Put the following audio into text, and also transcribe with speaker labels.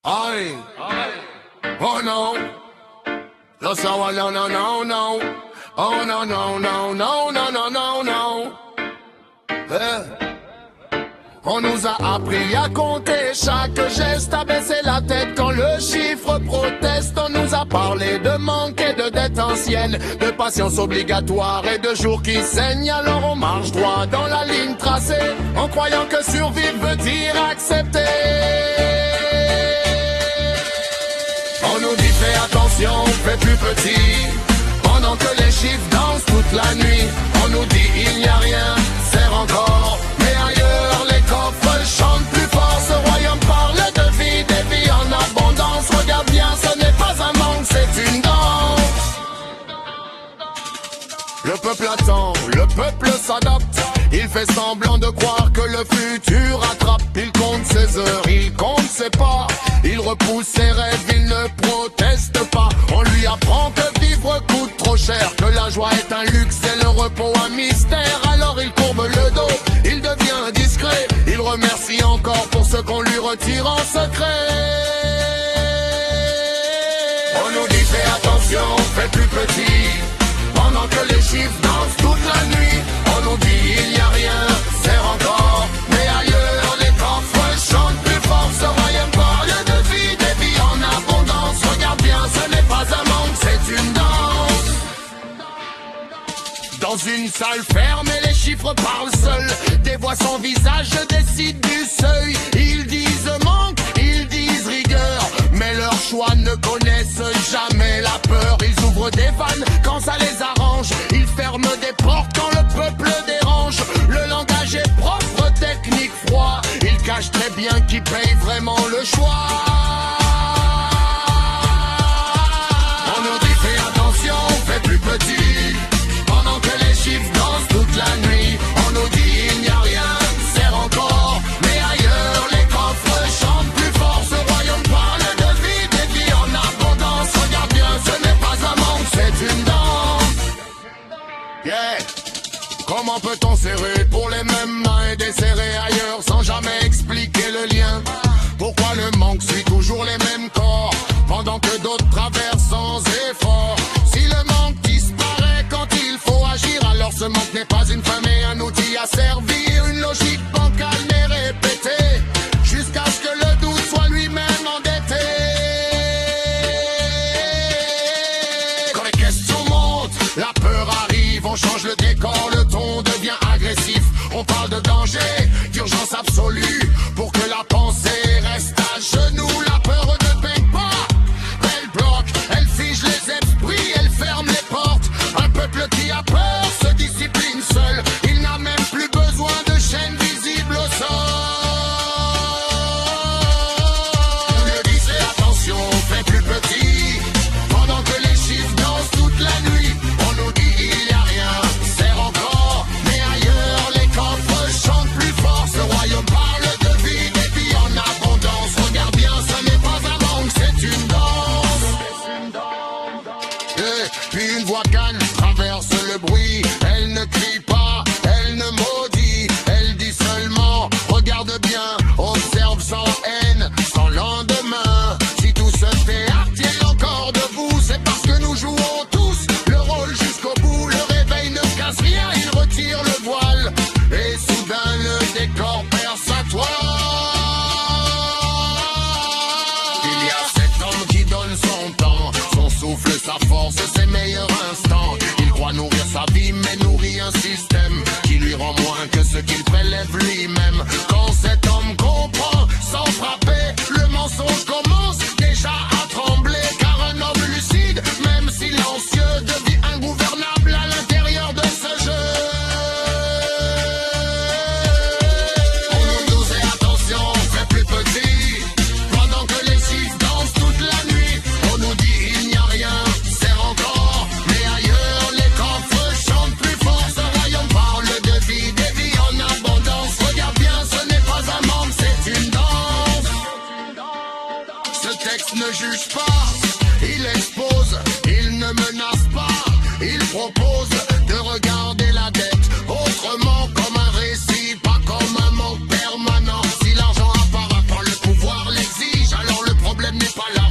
Speaker 1: Aye. Oh no. That's how I no no no no. Oh no no no no no no no no. On nous a appris à compter chaque geste, à baisser la tête quand le chiffre proteste. On nous a parlé de manque et de dettes anciennes, de patience obligatoire et de jours qui saignent. Alors on marche droit dans la ligne tracée, en croyant que survivre veut dire accepter. On nous dit fais attention, fais plus petit, pendant que les chiffres dansent toute la nuit. On nous dit il n'y a rien, serre encore, mais ailleurs les coffres chantent plus fort. Ce royaume parle de vie, des vies en abondance. Regarde bien, ce n'est pas un manque, c'est une danse. Le peuple attend, le peuple s'adapte. Il fait semblant de croire que le futur attrape. Il compte ses heures, il compte ses pas. Il repousse ses rêves, il ne proteste pas. On lui apprend que vivre coûte trop cher, que la joie est un luxe et le repos un mystère. Alors il courbe le dos, il devient discret. Il remercie encore pour ce qu'on lui retire en secret. On nous dit fais attention, fais plus petit, pendant que les chiffres dansent toute la nuit. On nous dit il n'y a rien, serre encore, mais ailleurs les coffres chantent plus fort. Ce royaume parle de vie, des vies en abondance. Regarde bien, ce n'est pas un manque, c'est une danse. Dans une salle fermée, les chiffres parlent seuls. Des voix sans visage décident du seuil. Ils disent manque, ils disent rigueur, mais leurs choix ne connaissent jamais la peur. Ils ouvrent des vannes quand ça les arrange, ils ferment des portes quand le peuple dérange. Le langage est propre, technique, froid. Ils cachent très bien qui paye vraiment le choix. On nous dit fais attention, fais plus petit, pendant que les chiffres dansent toute la nuit. On nous dit il n'y a rien, serre encore, mais ailleurs les coffres chantent plus fort. Ce royaume parle de vie, des vies en abondance. Regarde bien, ce n'est pas un manque, c'est une danse. Yeah. Comment peut-on serrer pour les mêmes mains et desserrer ailleurs sans jamais expliquer le lien? Pourquoi le manque suit toujours les mêmes corps, pendant que d'autres traversent sans effort? Si le manque disparaît quand il faut agir, alors ce manque n'est pas une fin mais un outil à servir. Une logique bancale n'est répétée, jusqu'à ce que le doute soit lui-même endetté. Quand les questions montent, la peur arrive, on change le décor, le ton devient agressif. On parle de danger, d'urgence absolue, pour que la pensée reste à genoux. La peur ne baigne pas, elle bloque, elle fige les esprits, elle ferme les portes. Un peuple qui a peur se discipline seul, il n'a même plus besoin de chaînes visibles au sol. On le dit c'est attention, fais plus petit, pendant que les chiffres dansent toute la nuit. On nous dit il n'y a rien, serre encore, mais ailleurs les coffres chantent plus fort. Ce royaume parle de vie, des vies en abondance. Regarde bien, ce n'est pas un manque, c'est une danse. Et puis une voix calme traverse le bruit. Elle ne crie pas, elle ne maudit, elle dit seulement regarde bien, observe sans haine, sans lendemain. Si tout ce théâtre est encore debout, c'est parce que nous jouons tous le rôle jusqu'au bout. Le réveil ne casse rien, il retire le voile, et soudain le décor perd sa toile. Il y a cet homme qui donne son temps, son souffle, sa force, ses meilleurs instants. Il croit nourrir sa vie mais nourrit un système qui lui rend moins que ce qu'il prélève lui-même. Quand cet homme comprend sans frapper, le mensonge commence déjà à trembler. Car un homme lucide, même silencieux, devient ingouvernable à l'intérieur de ce jeu. On nous dit attention, fais plus petit, pendant que les chiffres dansent toute la nuit. On nous dit il n'y a rien, serre encore, mais ailleurs les coffres chantent plus fort. Ce royaume parle de vie, des vies en abondance. Regarde bien, ce n'est pas un manque, c'est une danse. Ce texte ne juge pas, il expose, il ne menace pas, il propose de regarder la dette autrement, comme un récit, pas comme un manque permanent. Si l'argent apparaît quand le pouvoir l'exige, alors le problème n'est pas là.